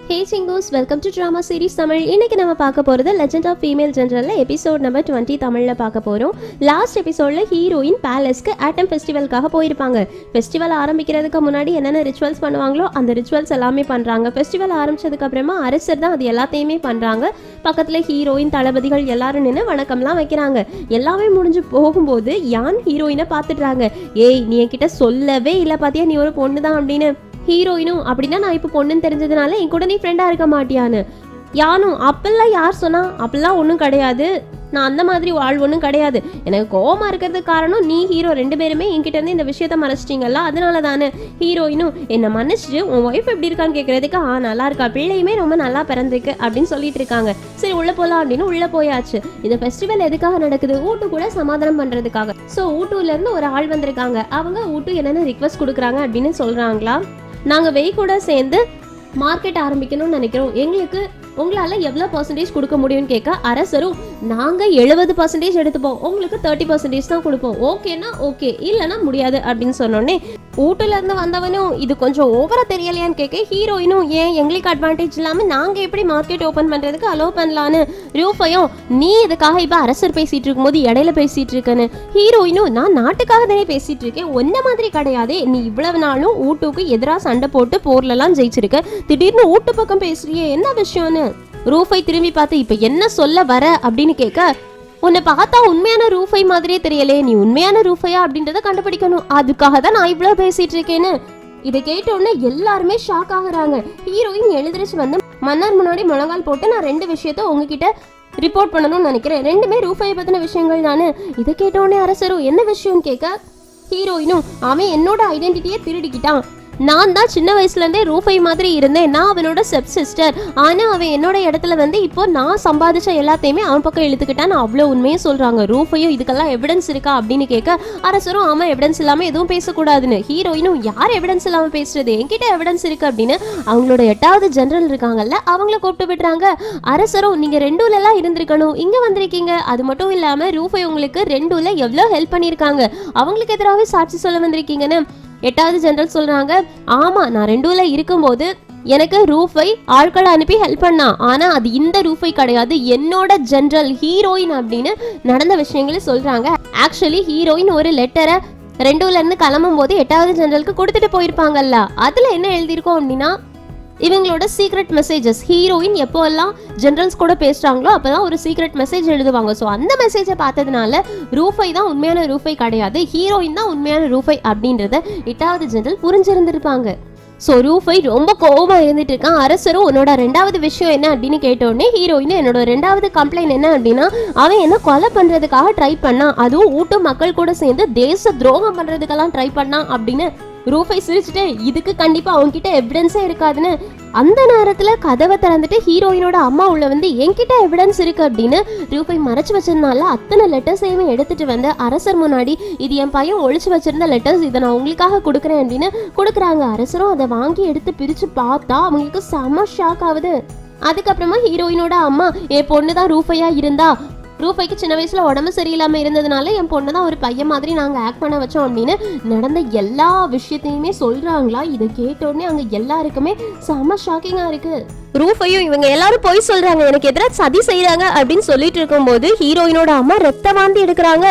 ஹே சிங்கூஸ், welcome to drama series Tamil. இன்னைக்கு நம்ம பார்க்க போகிறது லெஜெண்ட் ஆஃப் ஃபீமேல் ஜென்ரலில் எபிசோட் நம்பர் 20 தமிழில் பார்க்க போகிறோம். லாஸ்ட் எபிசோடில் ஹீரோயின் பேலஸ்க்கு ஆட்டம் ஃபெஸ்டிவலுக்காக போயிருப்பாங்க. ஃபெஸ்டிவல் ஆரம்பிக்கிறதுக்கு முன்னாடி என்னென்ன ரிச்சுவல்ஸ் பண்ணுவாங்களோ அந்த ரிச்சுவல்ஸ் எல்லாமே பண்ணுறாங்க. ஃபெஸ்டிவல் ஆரம்பிச்சதுக்கு அப்புறமா அரசர் தான் அது எல்லாத்தையுமே பண்ணுறாங்க. பக்கத்தில் ஹீரோயின் தளபதிகள் எல்லாரும் நின்று வணக்கம்லாம் வைக்கிறாங்க. எல்லாமே முடிஞ்சு போகும்போது யான் ஹீரோயினை பார்த்துடுறாங்க. ஏய், நீ என்கிட்ட சொல்லவே இல்லை பார்த்தியா நீ ஒரு பொண்ணு தான் அப்படின்னு. ஹீரோயினும் அப்படின்னா நான் இப்போ பொண்ணுன்னு தெரிஞ்சதுனால என் கூட நீ ஃப்ரெண்டாக இருக்க மாட்டியான்னு. யானும் அப்பெல்லாம் யார் சொன்னா, அப்பெல்லாம் ஒன்றும் கிடையாது, நான் அந்த மாதிரி ஆள் ஒன்றும் கிடையாது. எனக்கு கோவமாக இருக்கிறதுக்கு காரணம் நீ ஹீரோ ரெண்டு பேருமே என்கிட்ட இருந்து இந்த விஷயத்த மறைச்சிட்டிங்கல்ல, அதனால தானே. ஹீரோயினும் என்னை மன்னிச்சுட்டு உன் ஒய்ஃப் எப்படி இருக்கான்னு கேட்குறதுக்கு நல்லா இருக்கா, பிள்ளையுமே ரொம்ப நல்லா பிறந்திருக்கு அப்படின்னு சொல்லிட்டு இருக்காங்க. சரி உள்ளே போகலாம் அப்படின்னு உள்ளே போயாச்சு. இந்த ஃபெஸ்டிவல் எதுக்காக நடக்குது? ஊட்டு கூட சமாதானம் பண்ணுறதுக்காக. ஸோ ஊட்டூர்லேருந்து ஒரு ஆள் வந்திருக்காங்க. அவங்க ஊட்டு என்னென்ன ரிக்வஸ்ட் கொடுக்குறாங்க அப்படின்னு சொல்கிறாங்களா, நாங்கள் வெய் கூட சேர்ந்து மார்க்கெட் ஆரம்பிக்கணும்னு நினைக்கிறோம், எங்களுக்கு உங்களால் எவ்வளோ பர்சன்டேஜ் கொடுக்க முடியும்னு கேட்க அரசரும் நாங்கள் 70% எடுத்துப்போம், உங்களுக்கு 30% தான் கொடுப்போம், ஓகேனா ஓகே, இல்லைனா முடியாது அப்படின்னு சொன்னோடனே ஊட்டிலேருந்து வந்தவனும் இது கொஞ்சம் ஓவராக தெரியலையான்னு கேட்க ஹீரோயினும் ஏன் எங்களுக்கு அட்வான்டேஜ் இல்லாமல் நாங்கள் எப்படி மார்க்கெட் ஓப்பன் பண்ணுறதுக்கு அலோவ் பண்ணலான்னு. ரூஃபையும் நீ இதுக்காக இப்போ அரசர் பேசிகிட்டு இருக்கும்போது இடையில பேசிகிட்டு இருக்கேன்னு. ஹீரோயினும் நான் நாட்டுக்காக தானே பேசிகிட்டு இருக்கேன், ஒன்ன மாதிரி கிடையாது, நீ இவ்வளவு நாளும் ஊட்டுக்கு எதிராக சண்டை போட்டு போர்லலாம் ஜெயிச்சிருக்க, திடீர்னு ஊட்டு பக்கம் பேசுறியே என்ன விஷயம்னு. ரூஃபை திரும்பி பார்த்து இப்போ என்ன சொல்ல வர அப்படின்னு கேட்க, உன்னை பார்த்தா உண்மையான ரூஃபை மாதிரியே தெரியலே, நீ உண்மையான ரூஃபையா அப்படின்றத கண்டுபிடிக்கணும், அதுக்காக தான் நான் இவ்வளோ பேசிட்டு இருக்கேன்னு. இதை கேட்டோன்னே எல்லாருமே ஷாக் ஆகுறாங்க. ஹீரோயின் எழுந்திரிச்சு வந்து மன்னர் முன்னாடி முழங்கால் போட்டு நான் 2 விஷயத்த உங்ககிட்ட ரிப்போர்ட் பண்ணணும்னு நினைக்கிறேன், ரெண்டுமே ரூஃபையை பற்றின விஷயங்கள் தானே. இதை கேட்டோடனே அரசரும் என்ன விஷயம்னு கேட்க ஹீரோயினும் அவன் என்னோட ஐடென்டிட்டியை திருடிக்கிட்டான், நான் தான் சின்ன வயசுலேருந்தே ரூஃபை மாதிரி இருந்தேன், நான் அவனோட ஸ்டெப் சிஸ்டர், ஆனால் அவன் என்னோட இடத்துல வந்து இப்போ நான் சம்பாதிச்ச எல்லாத்தையுமே அவன் பக்கம் இழுத்துக்கிட்டான், அவ்வளோ உண்மையே சொல்கிறாங்க. ரூஃபையும் இதுக்கெல்லாம் எவிடன்ஸ் இருக்கா அப்படின்னு கேட்க அரசரும் ஆமாம் எவிடன்ஸ் இல்லாமல் எதுவும் பேசக்கூடாதுன்னு. ஹீரோயினும் யார் எவிடன்ஸ் இல்லாமல் பேசுறது, என்கிட்ட எவிடன்ஸ் இருக்குது அப்படின்னு அவங்களோட 8வது ஜெனரல் இருக்காங்கல்ல அவங்கள கூப்பிட்டு விட்டுறாங்க. அரசரும் நீங்கள் ரெண்டூலெல்லாம் இருந்திருக்கணும், இங்கே வந்திருக்கீங்க, அது மட்டும் இல்லாமல் ரூஃபை உங்களுக்கு ரெண்டூல எவ்வளோ ஹெல்ப் பண்ணியிருக்காங்க, அவங்களுக்கு எதிராகவே சாட்சி சொல்ல வந்திருக்கீங்கன்னு 8வது ஜெனரல் சொல்றாங்க. ஆமா, நான் ரெண்டூல இருக்கும்போது எனக்கு ரூஃபை ஆட்களை அனுப்பி ஹெல்ப் பண்ணா, ஆனா அது இந்த ரூஃபை கிடையாது, என்னோட ஜெனரல் ஹீரோயின் அப்படின்னு நடந்த விஷயங்களை சொல்றாங்க. ஆக்சுவலி ஹீரோயின் ஒரு லெட்டரை ரெண்டூல இருந்து கிளம்பும் போது 8வது ஜெனரலுக்கு கொடுத்துட்டு போயிருப்பாங்கல்ல, அதுல என்ன எழுதியிருக்கோம் அப்படின்னா இவங்களோட சீக்ரெட் மெசேஜஸ். ஹீரோயின் எப்போல்லாம் ஜெனரல்ஸ் கூட பேசுகிறாங்களோ அப்போ தான் ஒரு சீக்ரெட் மெசேஜ் எழுதுவாங்க. ஸோ அந்த மெசேஜை பார்த்ததுனால ரூஃபை தான் உண்மையான ரூஃபை கிடையாது, ஹீரோயின் தான் உண்மையான ரூஃபை அப்படின்றத 8வது ஜெனரல் புரிஞ்சிருந்திருப்பாங்க. ஸோ ரூஃபை ரொம்ப கோபமாக இருந்துட்டு இருக்கான். அரசரும் உன்னோட 2வது விஷயம் என்ன அப்படின்னு கேட்டோடனே ஹீரோயின் என்னோட 2வது கம்ப்ளைண்ட் என்ன அப்படின்னா அவன் என்ன கொலை பண்ணுறதுக்காக ட்ரை பண்ணான், அதுவும் ஊட்டு மக்கள் கூட சேர்ந்து தேச துரோகம் பண்ணுறதுக்கெல்லாம் ட்ரை பண்ணான் அப்படின்னு. ரூஃபை சிரிச்சுட்டு இதுக்கு கண்டிப்பாக அவங்ககிட்ட எவிடன்ஸே இருக்காதுன்னு. அந்த நேரத்தில் கதவை திறந்துட்டு ஹீரோயினோட அம்மா உள்ள வந்து என்கிட்ட எவிடன்ஸ் இருக்கு அப்படின்னு ரூஃபை மறைச்சு வச்சதுனால அத்தனை லெட்டர்ஸையுமே எடுத்துட்டு வந்து அரசர் முன்னாடி இது என் பையன் ஒழிச்சு வச்சிருந்த லெட்டர்ஸ், இதை நான் உங்களுக்காக கொடுக்குறேன் அப்படின்னு கொடுக்குறாங்க. அரசரும் அதை வாங்கி எடுத்து பிரிச்சு பார்த்தா அவங்களுக்கு செம ஷாக் ஆகுது. அதுக்கப்புறமா ஹீரோயினோட அம்மா என் பொண்ணு தான் ரூஃபையா இருந்தா, ரூஃபைக்கு சின்ன வயசுல உடம்பு சரியில்லாமல் இருந்ததுனால என் பொண்ணு தான் ஒரு பையன் மாதிரி நாங்கள் ஆக்ட் பண்ண வச்சோம் அப்படின்னு நடந்த எல்லா விஷயத்தையுமே சொல்றாங்களா. இதை கேட்டோடனே அங்கே எல்லாருக்குமே செம ஷாக்கிங்காக இருக்கு. ரூஃபையும் இவங்க எல்லாரும் போய் சொல்றாங்க, எனக்கு எதிராக சதி செய்யறாங்க அப்படின்னு சொல்லிட்டு இருக்கும்போது ஹீரோயினோட அம்மா ரத்த வாந்தி எடுக்கிறாங்க.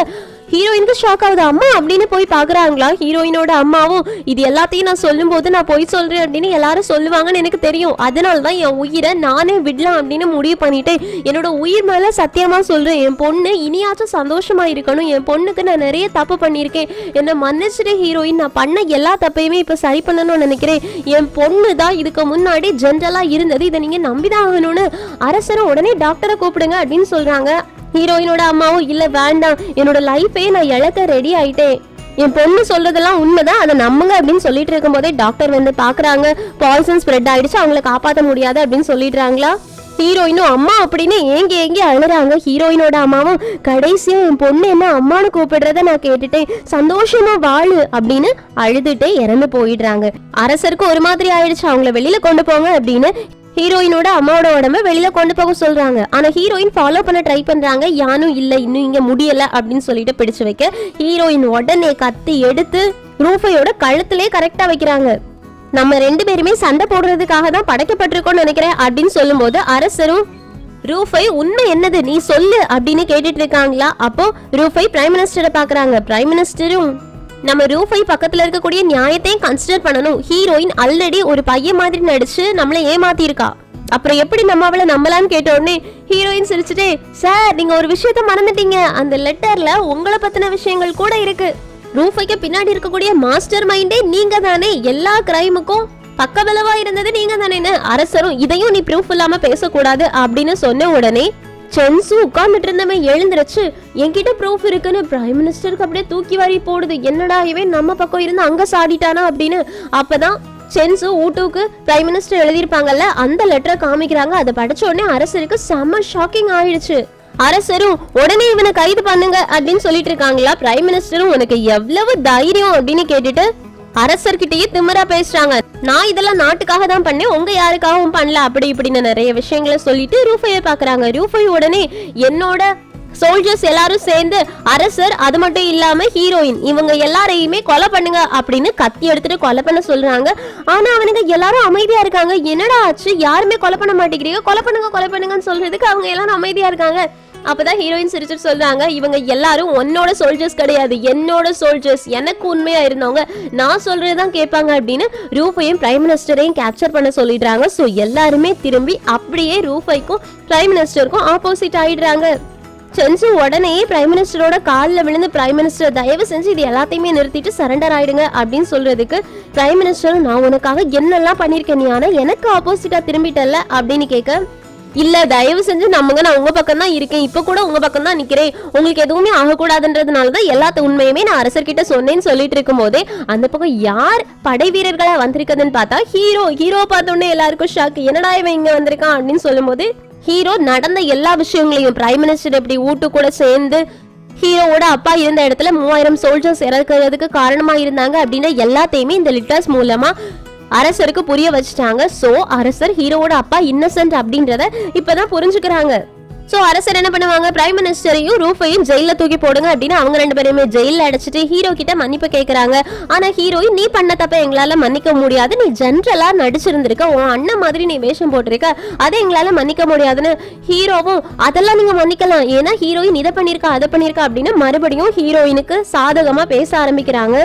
ஹீரோயினுக்கு ஷாக் ஆகுது, அம்மா அப்படின்னு போய் பார்க்குறாங்களா. ஹீரோயினோட அம்மாவும் இது எல்லாத்தையும் நான் சொல்லும் போது நான் போய் சொல்கிறேன் அப்படின்னு எல்லாரும் சொல்லுவாங்கன்னு எனக்கு தெரியும், அதனால தான் என் உயிரை நானே விடலாம் அப்படின்னு முடிவு பண்ணிட்டேன், என்னோட உயிர் மேலே சத்தியமாக சொல்கிறேன், என் பொண்ணு இனியாச்சும் சந்தோஷமாக இருக்கணும், என் பொண்ணுக்கு நான் நிறைய தப்பு பண்ணியிருக்கேன், என்னை மன்னிச்சிட்டு ஹீரோயின், நான் பண்ண எல்லா தப்பையுமே இப்போ சரி பண்ணணும்னு நினைக்கிறேன், என் பொண்ணு தான் இதுக்கு முன்னாடி ஜென்ரலாக இருந்தது, இதை நீங்கள் நம்பிதான் ஆகணும்னு. அரசரும் உடனே டாக்டரை கூப்பிடுங்க அப்படின்னு சொல்கிறாங்க. ஹீரோயினோட அம்மாவும் இல்லை வேண்டாம், என்னோட லைஃபே நான் இழக்க ரெடி ஆயிட்டேன், என் பொண்ணு சொல்றதெல்லாம் உண்மைதான், அதை நம்புங்க அப்படின்னு சொல்லிட்டு இருக்கும் போதே டாக்டர் வந்து பாக்குறாங்க, பாய்சன் ஸ்ப்ரெட் ஆயிடுச்சு, அவங்களை காப்பாற்ற முடியாது அப்படின்னு சொல்லிடுறாங்களா. ஹீரோயினும் அம்மா அப்படின்னு ஏங்கி அழுறாங்க. ஹீரோயினோட அம்மாவும் கடைசியா என் பொண்ணு என்ன அம்மானு கூப்பிடுறத நான் கேட்டுட்டேன், சந்தோஷமா வாழு அப்படின்னு அழுதுட்டே இறந்து போயிடுறாங்க. அரசருக்கு ஒரு மாதிரி ஆயிடுச்சு, அவங்கள வெளியில கொண்டு போங்க அப்படின்னு ஹீரோயினோட அம்மாவோட உடம்ப வெளியில கொண்டு போக சொல்றாங்க. ஆனா ஹீரோயின் ஃபாலோ பண்ண ட்ரை பண்றாங்க. யானும் இல்ல இன்னும் இங்க முடியல அப்படின்னு சொல்லிட்டு பிடிச்சு வைக்க ஹீரோயின் உடனே கத்தி எடுத்து ரூஃபையோட கழுத்திலே கரெக்டா வைக்கிறாங்க. நம்ம 2 பேருமே சண்டை போடுறதுக்காக தான் படைக்கப்பட்டிருக்கோம்னு நினைக்கிறேன் அப்படின்னு சொல்லும்போது அரசரும் ரூஃபை உண்மை என்னது நீ சொல்லு அப்படின்னு கேட்டுட்டு இருக்காங்களா. அப்போ ரூஃபை பிரைம் மினிஸ்டரை பாக்குறாங்க. பிரைம் மினிஸ்டரும் நம்ம ரூஃபை பக்கத்துல இருக்கக்கூடிய நியாயத்தையும் கன்சிடர் பண்ணணும். ஹீரோயின் ஆல்ரெடி ஒரு பையன் மாதிரி நடிச்சு நம்மளை ஏமாத்தி இருக்கா, அப்புறம் எப்படி நம்ம அவளை நம்பலான்னு கேட்ட உடனே ஹீரோயின் சிரிச்சுட்டே, சார் நீங்க ஒரு விஷயத்த மறந்துட்டீங்க, அந்த லெட்டர்ல உங்களை பத்தின விஷயங்கள் கூட இருக்கு. ரூஃபைக்கு பின்னாடி இருக்கக்கூடிய மாஸ்டர் மைண்டே நீங்க தானே, எல்லா கிரைமுக்கும் பக்கபலவா இருந்தது நீங்க தானே. அரசரும் இதையும் நீ ப்ரூஃப் இல்லாம பேசக்கூடாது அப்படின்னு சொன்ன உடனே சென்சு உட்கார்ந்துட்டு இருந்தவன் எழுந்துருச்சு, என்கிட்ட ப்ரூஃப் இருக்குன்னு பிரைம் மினிஸ்டருக்கு அப்படியே தூக்கி வாரி போடுது. என்னடா இவன் நம்ம பக்கம் இருந்து அங்க சாடிட்டானா அப்படின்னு. அப்பதான் சென்சு ஊட்டுக்கு பிரைம் மினிஸ்டர் எழுதியிருப்பாங்கல்ல அந்த லெட்டரை காமிக்கிறாங்க. அதை படிச்ச உடனே அரசருக்கு செம்ம ஷாக்கிங் ஆயிடுச்சு. அரசரும் உடனே இவனை கைது பண்ணுங்க அப்படின்னு சொல்லிட்டு இருக்காங்களா. பிரைம் மினிஸ்டரும் உனக்கு எவ்வளவு தைரியம் அப்படின்னு கேட்டுட்டு அரசர்கிட்டயே திமிரா பேசுறாங்க. நான் இதெல்லாம் நாட்டுக்காக தான் பண்ணேன், உங்க யாருக்காகவும் பண்ணல அப்படி இப்படின்னு நிறைய விஷயங்களை சொல்லிட்டு ரூஃபையை பாக்குறாங்க. ரூஃபை உடனே என்னோட சோல்ஜர்ஸ் எல்லாரும் சேர்ந்து அரசர் அது மட்டும் இல்லாம ஹீரோயின் இவங்க எல்லாரையுமே கொலை பண்ணுங்க அப்படின்னு கத்தி எடுத்துட்டு கொலை பண்ண சொல்றாங்க. ஆனா அவனுங்க எல்லாரும் அமைதியா இருக்காங்க. என்னடா ஆச்சு, யாருமே கொலை பண்ண மாட்டேங்கிறீங்க, கொலை பண்ணுங்கன்னு சொல்றதுக்கு அவங்க எல்லாரும் அமைதியா இருக்காங்க. அப்பதான் ஹீரோயின் சிரிச்சுட்டு சொல்றாங்க, இவங்க எல்லாரும் உன்னோட சோல்ஜர்ஸ் கிடையாது, என்னோட சோல்ஜர்ஸ், எனக்கு உண்மையா இருந்தவங்க, நான் சொல்றதுதான் கேட்பாங்க அப்படின்னு ரூஃபையும் பிரைம் மினிஸ்டரையும் கேப்சர் பண்ண சொல்லிடுறாங்க. சோ எல்லாருமே திரும்பி அப்படியே ரூஃபைக்கும் பிரைம் மினிஸ்டருக்கும் ஆப்போசிட் ஆயிடுறாங்க. சென்சு உடனே பிரைம் மினிஸ்டரோட காலில் விழுந்து பிரைம் மினிஸ்டர் தயவு செஞ்சு இது எல்லாத்தையுமே நிறுத்திட்டு சரண்டர் ஆயிடுங்க அப்படின்னு சொல்றதுக்கு பிரைம் மினிஸ்டர் நான் உனக்காக என்னெல்லாம் பண்ணிருக்கேன், நீ ஆனா எனக்கு ஆப்போசிட்டா திரும்பிட்டல அப்படின்னு கேட்க, இல்ல தயவு செஞ்சு நம்புங்க, நான் உங்க பக்கம் தான் இருக்கேன், இப்ப கூட உங்க பக்கம் தான் நிக்கிறேன், உங்களுக்கு எதுவுமே ஆகக்கூடாதுன்றதுனாலதான் எல்லாத்த உண்மையுமே நான் அரசர்கிட்ட சொன்னேன்னு சொல்லிட்டு இருக்கும் போதே அந்த பக்கம் யார் படை வீரர்களா வந்திருக்குதுன்னு பார்த்தா ஹீரோ பார்த்தோன்னே எல்லாருக்கும் ஷாக், என்னடா இவன் இங்க வந்திருக்கான் அப்படின்னு சொல்லும் போது ஹீரோ நடந்த எல்லா விஷயங்களையும் பிரைம் மினிஸ்டர் எப்படி ஊட்டு கூட சேர்ந்து ஹீரோவோட அப்பா இருந்த இடத்துல 3000 சோல்ஜர்ஸ் இறக்குறதுக்கு காரணமா இருந்தாங்க அப்படின்னு எல்லாத்தையுமே இந்த லிட்டர்ஸ் மூலமா அரசருக்கு புரிய வச்சுட்டாங்க. சோ அரசர் ஹீரோவோட அப்பா இன்னசென்ட் அப்படின்றத இப்பதான் புரிஞ்சுக்கிறாங்க. சோ அரசர் என்ன பண்ணுவாங்க, பிரைம் மினிஸ்டரையும் ரூஃபையும் ஜெயில தூக்கி போடுங்க அப்படின்னு அவங்க 2 பேருமே ஜெயில அடைச்சிட்டு ஹீரோ கிட்ட மன்னிப்பு கேட்கறாங்க. ஆனா ஹீரோயின் நீ பண்ண தப்ப எங்களால மன்னிக்க முடியாது, நீ ஜென்ரலா நடிச்சிருந்திருக்க, உன் அண்ணன் மாதிரி நீ வேஷம் போட்டிருக்க, அதை எங்களால மன்னிக்க முடியாதுன்னு ஹீரோவும் அதெல்லாம் நீங்க மன்னிக்கலாம், ஏன்னா ஹீரோயின் இதை பண்ணிருக்கா அதை பண்ணிருக்கா அப்படின்னு மறுபடியும் ஹீரோயினுக்கு சாதகமா பேச ஆரம்பிக்கிறாங்க.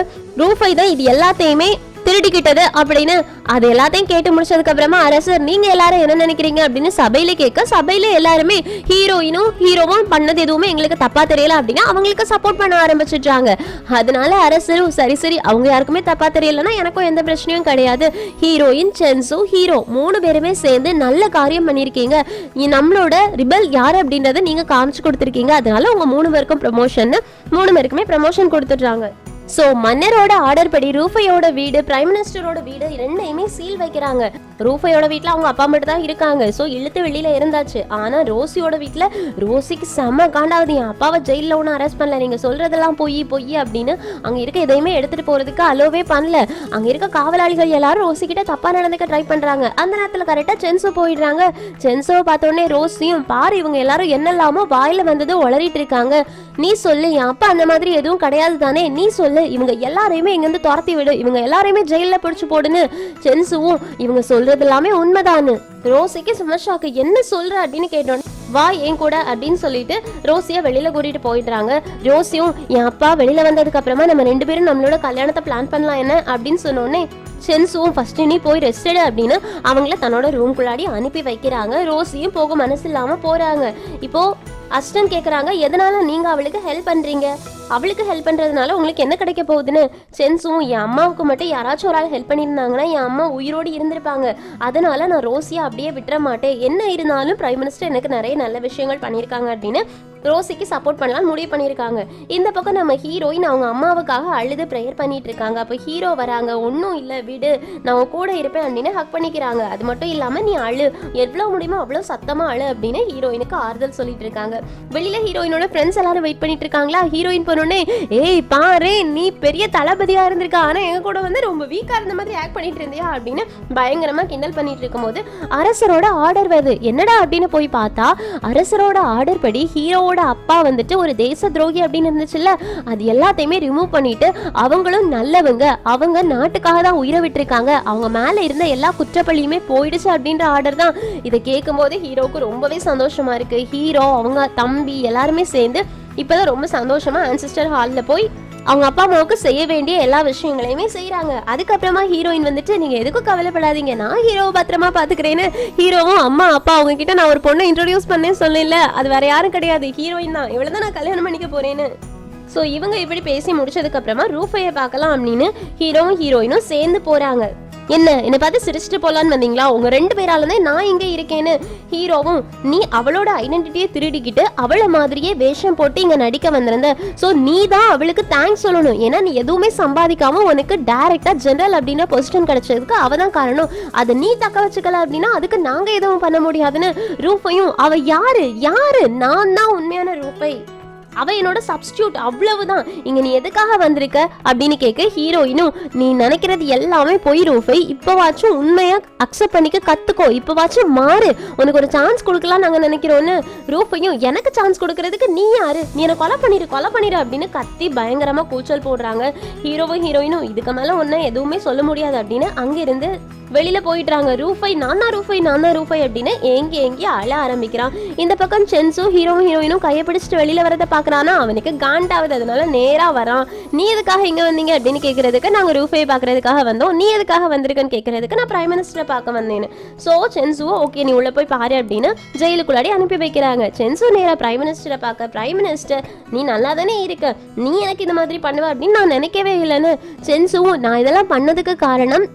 ரூஃபை தான் இது எல்லாத்தையுமே திருடிக்கிட்டது அப்படின்னு அது எல்லாத்தையும் கேட்டு முடிச்சதுக்கு அப்புறமா அரசர் நீங்க எல்லாரும் என்ன நினைக்கிறீங்க அப்படின்னு சபையில கேட்க, சபையில எல்லாருமே ஹீரோவும் பண்ணது எதுவுமே எங்களுக்கு தப்பா தெரியல அப்படின்னு அவங்களுக்கு சப்போர்ட் பண்ண ஆரம்பிச்சிட்டாங்க. அதனால அரசரும் சரி அவங்க யாருக்குமே தப்பா தெரியலன்னா எனக்கும் எந்த பிரச்சனையும் கிடையாது, ஹீரோயின் சென்சு ஹீரோ 3 பேருமே சேர்ந்து நல்ல காரியம் பண்ணிருக்கீங்க, நம்மளோட ரிபல் யாரு அப்படின்றத நீங்க காமிச்சு கொடுத்துருக்கீங்க, அதனால உங்க 3 பேருக்கும் ப்ரமோஷன் 3 பேருக்குமே ப்ரமோஷன் கொடுத்துட்டாங்க. சோ மன்னரோட ஆர்டர் படி ரூஃபையோட வீடு பிரைம் மினிஸ்டரோட வீடு 2யுமே சீல் வைக்கிறாங்க. ரூஃபையோட வீட்டுல அவங்க அப்பா மட்டும் தான் இருக்காங்க. சோ இழுத்து வெளியில இருந்தாச்சு. ஆனா ரோசியோட வீட்டுல ரோசிக்கு செம்ம காண்டாவது, என் அப்பாவை ஜெயில ஒன்னும் அரெஸ்ட் பண்ணல, நீங்க சொல்றதெல்லாம் பொய் அப்படின்னு அங்க இருக்க எதையுமே எடுத்துட்டு போறதுக்கு அலோவே பண்ணல. அங்க இருக்க காவலாளிகள் எல்லாரும் ரோசி கிட்ட தப்பா நடந்துக்க ட்ரை பண்றாங்க. அந்த நேரத்துல கரெக்டா சென்சோ போயிடுறாங்க. சென்சோவை பார்த்த உடனே ரோசியும் பாரு இவங்க எல்லாரும் என்னெல்லாமோ வாயில வந்தது உளறிட்டு இருக்காங்க, நீ சொல்லு என் அப்பா அந்த மாதிரி எதுவும் கிடையாது தானே, நீ சொல்லு இவங்க எல்லாரையுமே இங்க இருந்து துரத்தி விடு, இவங்க எல்லாரையுமே ஜெயில பிடிச்சு போடுன்னு சென்சுவும் இவங்க சொல்றது எல்லாமே உண்மைதானு. ரோசிக்கு சுமஷாக்கு என்ன சொல்ற அப்படின்னு கேட்டோம், வா என் கூட அப்படின்னு சொல்லிட்டு ரோசியா வெளியில கூட்டிட்டு போயிடுறாங்க. ரோசியும் என் அப்பா வெளியில வந்ததுக்கு அப்புறமா நம்ம 2 பேரும் நம்மளோட கல்யாணத்தை பிளான் பண்ணலாம் என்ன அப்படின்னு சொன்னோடனே சென்சுவும் ஃபர்ஸ்ட் நீ போய் ரெஸ்ட் எடு அப்படின்னு அவங்கள தன்னோட ரூம்குள்ளாடி அனுப்பி வைக்கிறாங்க. ரோசியும் போக மனசு இல்லாம போறாங்க. இப்போ அஸ்டன் கேக்குறாங்க, எதனால நீங்க அவளுக்கு ஹெல்ப் பண்றீங்க, அவளுக்கு ஹெல்ப் பண்றதுனால உங்களுக்கு என்ன கிடைக்க போகுதுன்னு. சென்சும் என் அம்மாவுக்கு மட்டும் யாராச்சும் ஒரு ஆள் ஹெல்ப் பண்ணியிருந்தாங்கன்னா என் அம்மா உயிரோடு இருந்திருப்பாங்க, அதனால நான் ரோசியா அப்படியே விட்டுற மாட்டேன், என்ன இருந்தாலும் பிரைம் மினிஸ்டர் எனக்கு நிறைய நல்ல விஷயங்கள் பண்ணியிருக்காங்க அப்படின்னு ரோசிக்கு சப்போர்ட் பண்ணலாம் முடிவு பண்ணியிருக்காங்க. இந்த பக்கம் நம்ம ஹீரோயின் அவங்க அம்மாவுக்காக அழுது ப்ரேயர் பண்ணிட்டு இருக்காங்க. அப்போ ஹீரோ வராங்க, ஒன்றும் இல்லை விடு நான் கூட இருப்பேன் அப்படின்னு ஹக் பண்ணிக்கிறாங்க. அது மட்டும் இல்லாமல் நீ அழு, எவ்வளோ முடியுமோ அவ்வளோ சத்தமாக அழு அப்படின்னு ஹீரோயினுக்கு ஆறுதல் சொல்லிட்டு இருக்காங்க. வெளியில ஹீரோயினோட ஃப்ரெண்ட்ஸ் எல்லாரும் வெயிட் பண்ணிட்டு இருக்காங்களா. ஹீரோயின் போனோடனே ஏய் பாரு நீ பெரிய தளபதியா இருந்திருக்கா, ஆனா எங்க கூட வந்து ரொம்ப வீக்கா இருந்த மாதிரி ஆக்ட் பண்ணிட்டு இருந்தியா அப்படின்னு பயங்கரமா கிண்டல் பண்ணிட்டு இருக்கும் போது அரசரோட ஆர்டர் வருது. என்னடா அப்படின்னு போய் பார்த்தா அரசரோட ஆர்டர் படி ஹீரோவோட ஹீரோவோட அப்பா வந்துட்டு ஒரு தேச துரோகி அப்படின்னு இருந்துச்சுல்ல, அது எல்லாத்தையுமே ரிமூவ் பண்ணிட்டு அவங்களும் நல்லவங்க, அவங்க நாட்டுக்காக தான் உயிரை விட்டுருக்காங்க, அவங்க மேல இருந்த எல்லா குற்றப்பள்ளியுமே போயிடுச்சு அப்படின்ற ஆர்டர் தான். இதை கேட்கும் போது ஹீரோவுக்கு ரொம்பவே சந்தோஷமா இருக்கு. ஹீரோ அவங்க தம்பி எல்லாருமே சேர்ந்து இப்பதான் ரொம்ப சந்தோஷமா ஆன்சிஸ்டர் ஹாலில் போய் அவங்க அப்பா அம்மாவுக்கு செய்ய வேண்டிய எல்லா விஷயங்களையுமே செய்யறாங்க. அதுக்கப்புறமா ஹீரோயின் வந்துட்டு நீங்க எதுக்கும் கவலைப்படாதீங்க, நான் ஹீரோவை பத்திரமா பாத்துக்கிறேன்னு ஹீரோவும் அம்மா அப்பா அவங்க கிட்ட நான் ஒரு பொண்ணை இன்ட்ரோடியூஸ் பண்ணேன்னு சொல்லல, அது வேற யாரும் கிடையாது, ஹீரோயின் தான், இவ்வளவுதான் நான் கல்யாணம் பண்ணிக்க போறேன்னு. ஸோ இவங்க இப்படி பேசி முடிச்சதுக்கு அப்புறமா ரூஃபையை பார்க்கலாம் அப்படின்னு ஹீரோவும் ஹீரோயினும் சேர்ந்து போறாங்க. என்னை பார்த்து சிரிச்சுட்டு போலான்னு வந்தீங்களா, உங்க 2 பேரால தான் நான் இங்க இருக்கேன்னு ஹீரோவும் நீ அவளோட ஐடென்டிட்டியை திருடிக்கிட்டு அவளை மாதிரியே வேஷம் போட்டு இங்க நடிக்க வந்திருந்த, ஸோ நீ தான் அவளுக்கு தேங்க்ஸ் சொல்லணும், ஏன்னா நீ எதுவுமே சம்பாதிக்காம உனக்கு டைரக்டா ஜெனரல் அப்படின்னா பொசிஷன் கிடைச்சதுக்கு அவ தான் காரணம், அதை நீ தக்க வச்சுக்கல அப்படின்னா அதுக்கு நாங்க எதுவும் பண்ண முடியாதுன்னு ரூஃபையும் அவ யாரு நான் தான் உண்மையான ரூஃபை, அவ என்னோட சப்ஸ்டியூட், அவ்வளவுதான், இங்க நீ எதுக்காக வந்திருக்க அப்படின்னு கேட்க ஹீரோயினும் நீ நினைக்கிறது எல்லாமே போய் ரூஃபை, இப்பவாச்சும் உண்மையா அக்செப்ட் பண்ணிக்க கத்துக்கோ, இப்பவாச்சும் மாறு, உனக்கு ஒரு சான்ஸ் கொடுக்கலாம் நாங்க நினைக்கிறோன்னு ரூஃபையும் எனக்கு சான்ஸ் கொடுக்கறதுக்கு நீ யாரு, நீ என்ன கொலை பண்ணிரு அப்படின்னு கத்தி பயங்கரமா கூச்சல் போடுறாங்க. ஹீரோவும் ஹீரோயினும் இதுக்கு மேல ஒன்னும் எதுவுமே சொல்ல முடியாது அப்படின்னு அங்கிருந்து வெளியில போயிடுறாங்க. ரூஃபை நான் தான் ரூஃபை அப்படின்னு ஏங்கி அழ ஆரம்பிக்கிறான். இந்த பக்கம் சென்சு ஹீரோவும் ஹீரோயினும் கையை பிடிச்சிட்டு வெளியில வரதை பாக்குறானா அவனுக்கு காண்டாவது, அதனால நேரா வரான். நீ எதுக்காக இங்க வந்தீங்க அப்படின்னு கேட்கறதுக்கு நாங்க ரூஃபை பாக்குறதுக்காக வந்தோம், நீ எதுக்காக வந்திருக்கன்னு கேட்கறதுக்கு நான் பிரைம் மினிஸ்டரை பார்க்க வந்தேன்னு. சோ சென்சுவோ ஓகே நீ உள்ள போய் பாரு அப்படின்னு ஜெயிலுக்குள்ளாடி அனுப்பி வைக்கிறாங்க. சென்சு நேரா பிரைம் மினிஸ்டரை பார்க்க, பிரைம் மினிஸ்டர் நீ நல்லா தானே இருக்க, நீ எனக்கு இந்த மாதிரி பண்ணுவ அப்படின்னு நான் நினைக்கவே இல்லைன்னு. சென்சுவும் நான் இதெல்லாம் பண்ணதுக்கு காரணம்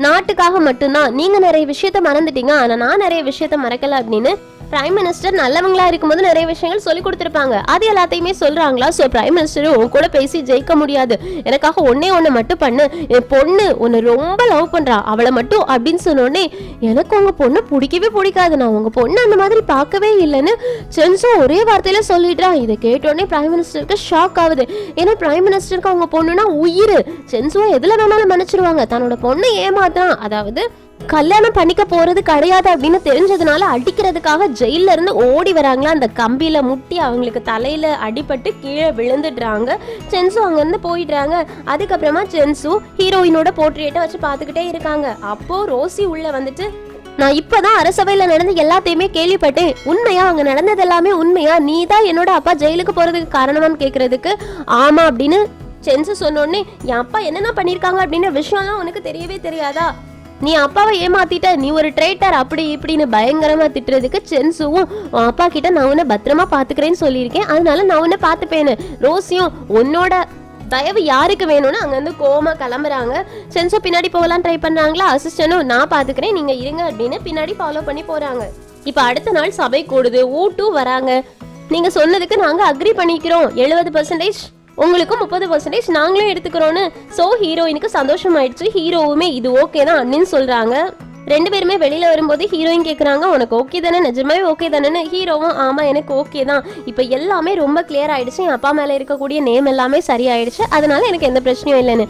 நாட்டுக்காக மட்டும்தான், நீங்க நிறைய விஷயத்த மறந்துட்டீங்க ஆனா நான் நிறைய விஷயத்த மறக்கல அப்படின்னு பிரைம் மினிஸ்டர் நல்லவங்களா இருக்கும்போது நிறைய விஷயங்கள் சொல்லி கொடுத்துருப்பாங்க, அது எல்லாத்தையுமே சொல்றாங்களா. ஸோ பிரைம் மினிஸ்டர் உன் கூட பேசி ஜெயிக்க முடியாது, எனக்காக ஒன்னு மட்டும் பண்ணு, என் பொண்ணு உன்னை ரொம்ப லவ் பண்றா அவளை மட்டும் அப்படின்னு சொன்னோடனே எனக்கு உங்க பொண்ணு பிடிக்கவே பிடிக்காது, நான் உங்க பொண்ணு அந்த மாதிரி பார்க்கவே இல்லைன்னு சென்சோ ஒரே வார்த்தையில சொல்லிடுறான். இதை கேட்டோடனே பிரைம் மினிஸ்டருக்கு ஷாக் ஆகுது, ஏன்னா பிரைம் மினிஸ்டருக்கு அவங்க பொண்ணுனா உயிர், சென்சோ எதுல வேணாலும் மன்னிச்சிருவாங்க, தன்னோட பொண்ணை ஏமாத்தான், அதாவது கல்யாணம் பண்ணிக்க போறது கிடையாது அப்படின்னு தெரிஞ்சதுனால அடிக்கிறதுக்காக ஜெயில இருந்து ஓடி வராங்களா, அந்த கம்பியில முட்டி அவங்களுக்கு தலையில அடிபட்டு கீழே விழுந்துடுறாங்க. சென்சு அங்க இருந்து போயிடுறாங்க. அதுக்கப்புறமா சென்சு ஹீரோயினோட போர்ட்ரேட்டை வச்சு பாத்துக்கிட்டே இருக்காங்க. அப்போ ரோசி உள்ள வந்துட்டு நான் இப்பதான் அரசவையில நடந்த எல்லாத்தையுமே கேள்விப்பட்டேன், உண்மையா அங்க நடந்தது எல்லாமே உண்மையா, நீ தான் என்னோட அப்பா ஜெயிலுக்கு போறதுக்கு காரணமான்னு கேக்குறதுக்கு ஆமா அப்படின்னு சென்சு சொன்னோடனே என் அப்பா என்னென்ன பண்ணிருக்காங்க அப்படின்னு விஷயம்லாம் உனக்கு தெரியவே தெரியாதா, நீ அப்பாவை ஏமாத்திட்ட, நீ ஒரு ட்ரைட்டர் அப்படி இப்படின்னு பயங்கரமா திட்டுறதுக்கு சென்சுவும் அப்பா கிட்ட நான் உன்னை பத்திரமா பாத்துக்கிறேன்னு சொல்லியிருக்கேன், அதனால நான் உன்னை பாத்துப்பேன்னு. ரோசியும் உன்னோட தயவு யாருக்கு வேணும்னு அங்க இருந்து கோமா கிளம்புறாங்க. சென்சோ பின்னாடி போகலாம் ட்ரை பண்றாங்களா, அசிஸ்டனும் நான் பாத்துக்கிறேன் நீங்க இருங்க அப்படின்னு பின்னாடி ஃபாலோ பண்ணி போறாங்க. இப்ப அடுத்த நாள் சபை கூடுது, ஊட்டு வராங்க. நீங்க சொன்னதுக்கு நாங்க அக்ரி பண்ணிக்கிறோம், 70% உங்களுக்கும் 30% நாங்களே எடுத்துக்கிறோன்னு. சோ ஹீரோயினுக்கு சந்தோஷம் ஆயிடுச்சு. ஹீரோவுமே இது ஓகே தான் அண்ணன்னு சொல்றாங்க. 2 பேருமே வெளியில வரும்போது ஹீரோயின் கேக்குறாங்க உனக்கு ஓகே தானே, நிஜமாவே ஓகே தானேன்னு. ஹீரோவும் ஆமா எனக்கு ஓகே தான், இப்ப எல்லாமே ரொம்ப கிளியர் ஆயிடுச்சு, என் அப்பா மேல இருக்கக்கூடிய நேம் எல்லாமே சரியாயிடுச்சு, அதனால எனக்கு எந்த பிரச்சனையும் இல்லைன்னு.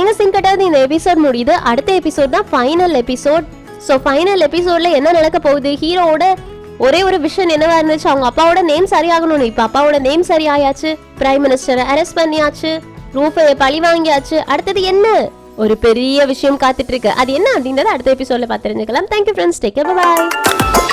எங்க சீன் கட்டாது இந்த எபிசோட் முடியுது. அடுத்த எபிசோட் தான் ஃபைனல் எபிசோட். ஸோ ஃபைனல் எபிசோட்ல என்ன நடக்க போகுது, ஹீரோவோட ஒரே ஒரு விஷயம் என்னவா இருந்துச்சு, அவங்க அப்பாவோட நேம் சரியாகணும்னு. இப்ப அப்பாவோட நேம் சரியாயாச்சு, பிரைம் மினிஸ்டரை அரெஸ்ட் பண்ணியாச்சு, ரூஃபையை பழி வாங்கியாச்சு. அடுத்தது என்ன ஒரு பெரிய விஷயம் காத்துட்டு இருக்கு, அது என்ன அப்படின்றத அடுத்த எபிசோட்ல பார்த்து தெரிஞ்சுக்கலாம். Thank you friends, take care, by.